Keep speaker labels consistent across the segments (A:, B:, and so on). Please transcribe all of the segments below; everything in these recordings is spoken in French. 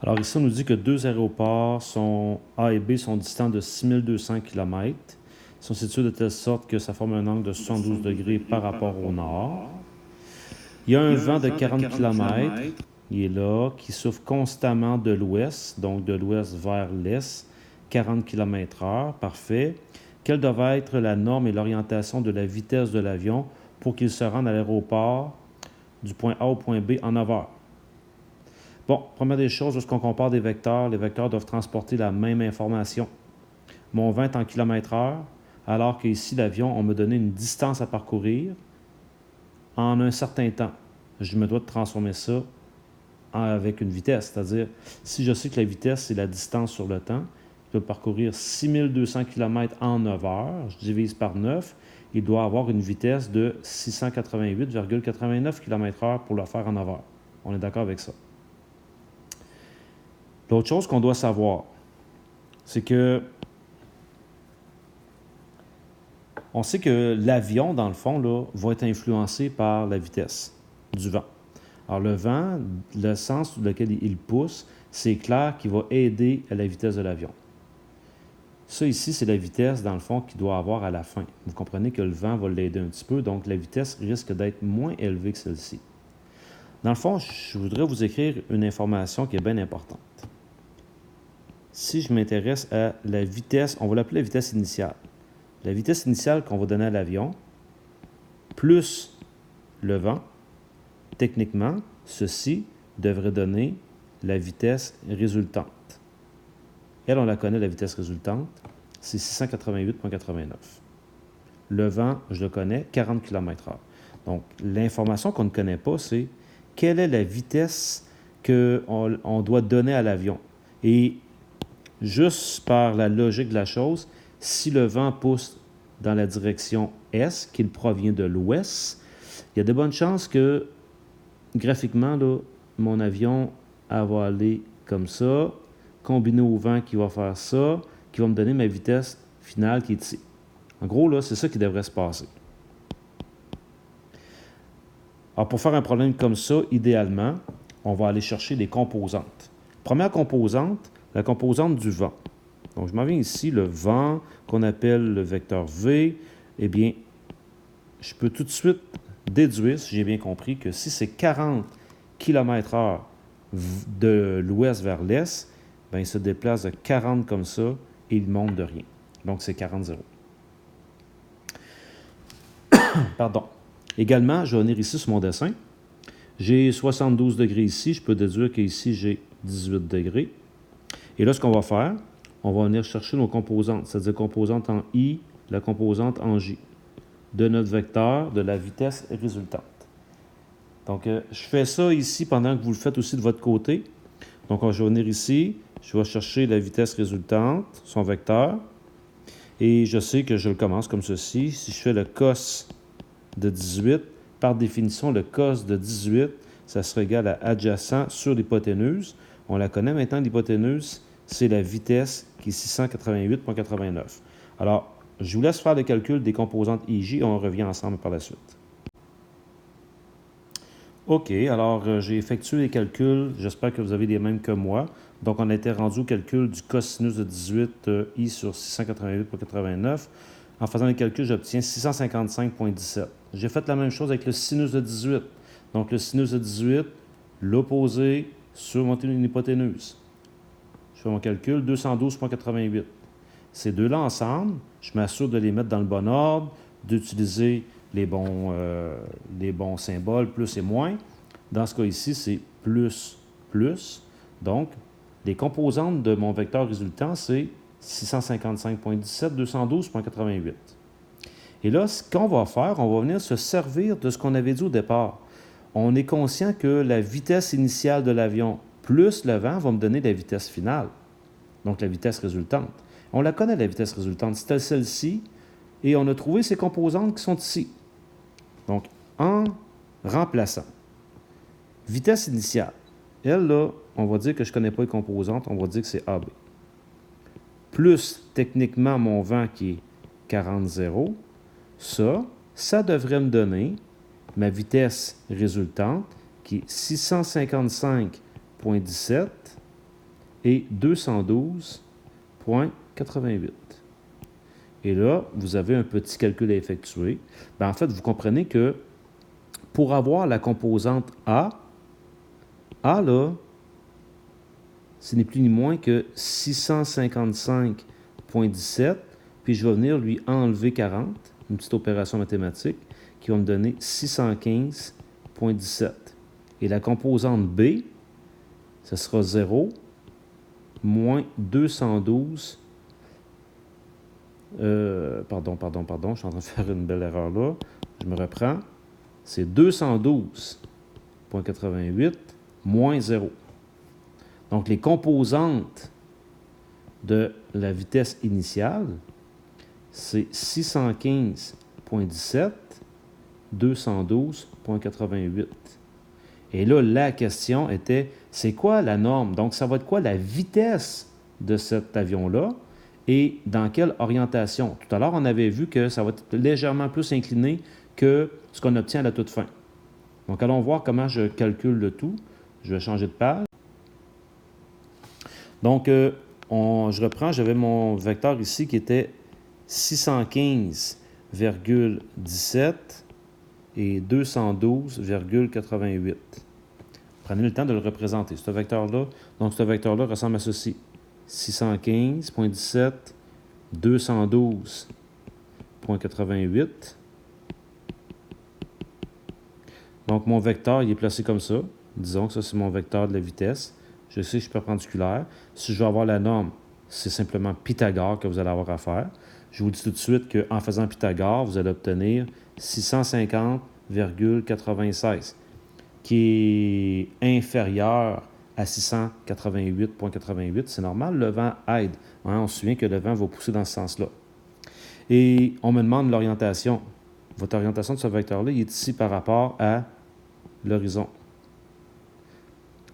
A: Alors ici, on nous dit que deux aéroports A et B sont distants de 6200 km. Ils sont situés de telle sorte que ça forme un angle de 72 degrés par rapport au nord. Il y a un vent de 40 km, il est là, qui souffle constamment de l'ouest, donc de l'ouest vers l'est, 40 km/h, parfait. Quelle devrait être la norme et l'orientation de la vitesse de l'avion pour qu'il se rende à l'aéroport du point A au point B en 9 heures? Bon, première des choses, lorsqu'on compare des vecteurs, les vecteurs doivent transporter la même information. Mon vent est en km/h, alors qu'ici, l'avion, on me donnait une distance à parcourir en un certain temps. Je me dois de transformer ça avec une vitesse, c'est-à-dire, si je sais que la vitesse, c'est la distance sur le temps, je dois parcourir 6200 km en 9 heures, je divise par 9, il doit avoir une vitesse de 688,89 km/h pour le faire en 9 heures. On est d'accord avec ça. L'autre chose qu'on doit savoir, c'est que on sait que l'avion, dans le fond, là, va être influencé par la vitesse du vent. Alors, le vent, le sens dans lequel il pousse, c'est clair qu'il va aider à la vitesse de l'avion. Ça ici, c'est la vitesse, dans le fond, qu'il doit avoir à la fin. Vous comprenez que le vent va l'aider un petit peu, donc la vitesse risque d'être moins élevée que celle-ci. Dans le fond, je voudrais vous écrire une information qui est bien importante. Si je m'intéresse à la vitesse, on va l'appeler la vitesse initiale. La vitesse initiale qu'on va donner à l'avion, plus le vent, techniquement, ceci devrait donner la vitesse résultante. Elle, on la connaît, la vitesse résultante, c'est 688,89. Le vent, je le connais, 40 km/h. Donc, l'information qu'on ne connaît pas, c'est quelle est la vitesse qu'on doit donner à l'avion. Et juste par la logique de la chose, si le vent pousse dans la direction est, qu'il provient de l'ouest, il y a de bonnes chances que, graphiquement, là, mon avion va aller comme ça, combiné au vent qui va faire ça, qui va me donner ma vitesse finale qui est ici. En gros, là, c'est ça qui devrait se passer. Alors, pour faire un problème comme ça, idéalement, on va aller chercher les composantes. Première composante, la composante du vent. Donc, je m'en viens ici, le vent, qu'on appelle le vecteur V. Eh bien, je peux tout de suite déduire, si j'ai bien compris, que si c'est 40 km/h de l'ouest vers l'est, bien, il se déplace de 40 comme ça et il monte de rien. Donc, c'est 40,0. Pardon. Également, je vais venir ici sur mon dessin. J'ai 72 degrés ici. Je peux déduire qu'ici, j'ai 18 degrés. Et là, ce qu'on va faire, on va venir chercher nos composantes, c'est-à-dire composante en I, la composante en J, de notre vecteur, de la vitesse résultante. Donc, je fais ça ici pendant que vous le faites aussi de votre côté. Donc, je vais venir ici, je vais chercher la vitesse résultante, son vecteur, et je sais que je le commence comme ceci. Si je fais le cos de 18, par définition, le cos de 18, ça sera égal à adjacent sur l'hypoténuse. On la connaît maintenant, l'hypoténuse, c'est la vitesse qui est 688,89. Alors, je vous laisse faire le calcul des composantes IJ et on revient ensemble par la suite. OK, alors j'ai effectué les calculs. J'espère que vous avez les mêmes que moi. Donc, on a été rendu au calcul du cosinus de 18 I sur 688,89. En faisant les calculs, j'obtiens 655,17. J'ai fait la même chose avec le sinus de 18. Donc, le sinus de 18, l'opposé sur mon hypoténuse. Je fais mon calcul, 212,88. Ces deux-là ensemble, je m'assure de les mettre dans le bon ordre, d'utiliser les bons symboles, plus et moins. Dans ce cas ici, c'est plus, plus. Donc, les composantes de mon vecteur résultant, c'est 655,17, 212,88. Et là, ce qu'on va faire, on va venir se servir de ce qu'on avait dit au départ. On est conscient que la vitesse initiale de l'avion plus le vent va me donner la vitesse finale, donc la vitesse résultante. On la connaît, la vitesse résultante. C'était celle-ci, et on a trouvé ces composantes qui sont ici. Donc, en remplaçant, vitesse initiale, elle, là, on va dire que je ne connais pas les composantes, on va dire que c'est AB. Plus, techniquement, mon vent qui est 40,0, ça devrait me donner ma vitesse résultante qui est 655,17 et 212,88. Et là, vous avez un petit calcul à effectuer. Bien, en fait, vous comprenez que pour avoir la composante A, là, ce n'est plus ni moins que 655,17, puis je vais venir lui enlever 40, une petite opération mathématique, qui va me donner 615,17. Et la composante B, ce sera 0 moins 212. Pardon, je suis en train de faire une belle erreur là. Je me reprends. C'est 212,88 moins 0. Donc, les composantes de la vitesse initiale, c'est 615,17, 212,88. Et là, la question était, c'est quoi la norme? Donc, ça va être quoi la vitesse de cet avion-là et dans quelle orientation? Tout à l'heure, on avait vu que ça va être légèrement plus incliné que ce qu'on obtient à la toute fin. Donc, allons voir comment je calcule le tout. Je vais changer de page. Donc, je reprends, j'avais mon vecteur ici qui était 615,17 et 212,88. Prenez le temps de le représenter, ce vecteur-là. Donc, ce vecteur-là ressemble à ceci. 615,17, 212,88. Donc, mon vecteur, il est placé comme ça. Disons que ça, c'est mon vecteur de la vitesse. Je sais que je suis perpendiculaire. Si je veux avoir la norme, c'est simplement Pythagore que vous allez avoir à faire. Je vous dis tout de suite qu'en faisant Pythagore, vous allez obtenir 650,96, qui est inférieur à 688,88. C'est normal, le vent aide. On se souvient que le vent va pousser dans ce sens-là. Et on me demande l'orientation. Votre orientation de ce vecteur-là, il est ici par rapport à l'horizon.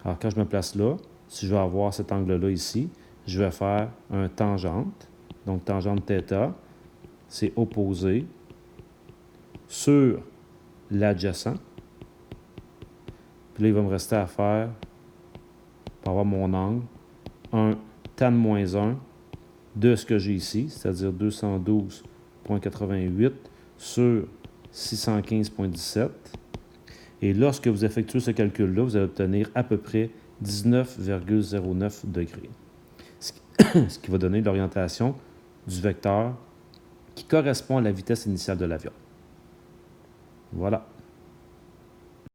A: Alors, quand je me place là, si je veux avoir cet angle-là ici, je vais faire un tangente. Donc, tangente θ, c'est opposé sur l'adjacent. Puis là, il va me rester à faire, pour avoir mon angle, un tan moins 1 de ce que j'ai ici, c'est-à-dire 212,88 sur 615,17. Et lorsque vous effectuez ce calcul-là, vous allez obtenir à peu près 19,09 degrés. Ce qui va donner l'orientation du vecteur qui correspond à la vitesse initiale de l'avion. Voilà.